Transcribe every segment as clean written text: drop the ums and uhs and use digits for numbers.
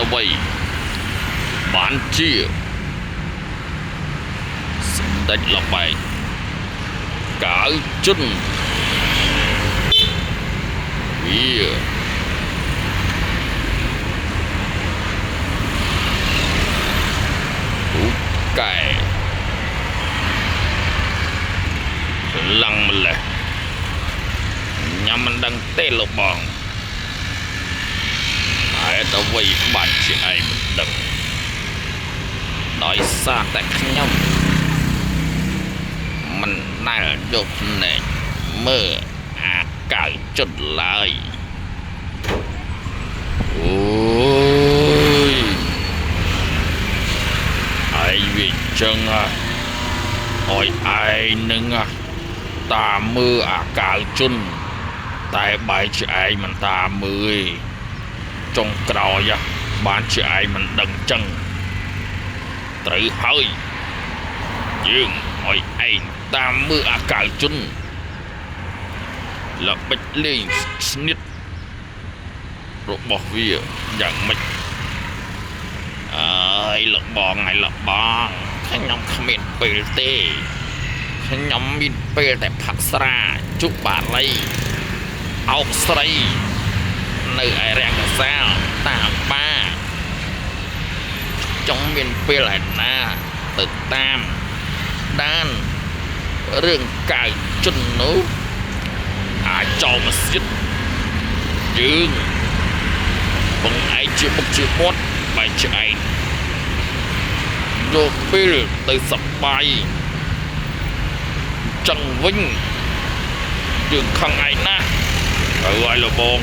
អ្វីបានជាសម្ដេចល្បែងកៅជុនវាទូកែឡើងម្លេះញ៉ាំមិនដឹងទេលោកបងហេតុអ្វីបានជាឯងមិនដឹងដោយសារតែខ្ញុំមិនដែលយកភ្នែកមើលអាកៅជុនឡើយអូយឯងវាចឹងអើយឯងនឹងតាមមើលអាកៅជុនតែបែរជាឯងមិនតាមមើលចុងក្រោយបានជាឯងមិនដឹងចឹងត្រូវហើយយើងឲ្យឯងតាមមើលអាកៅជុនល្បិចលេងស្និទ្ធរបស់វាយ៉ាងម៉េចអើយលោកបងហើយលោកបងខ្ញុំគ្មានពេលទេខ្ញុំមានពេលតែផឹកស្រាជុកបាលីអោបស្រីនៅឯរាំងកសាលតាមបាចង់មានពេលឯណាទៅតាមដានរឿងកៅជុននោះអាចចោលមកសិតយើងបងឯងជាបុកជាមាត់បែរជាឯងយកពេលទៅសបាយចឹងវិញយើងខឹងឯងណាហើយលោកបង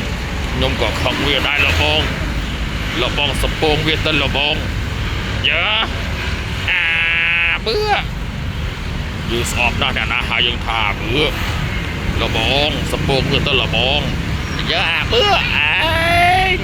ខ្ញុំក៏ខឹងវាដែរលោកបងសពងវាទៅលោកបងយ៉ាបឺយើងស្អប់ណាស់អ្នកណាហើយយើងថាបឺលោកបងសពងវាទៅលោកបងយ៉ាបឺឯង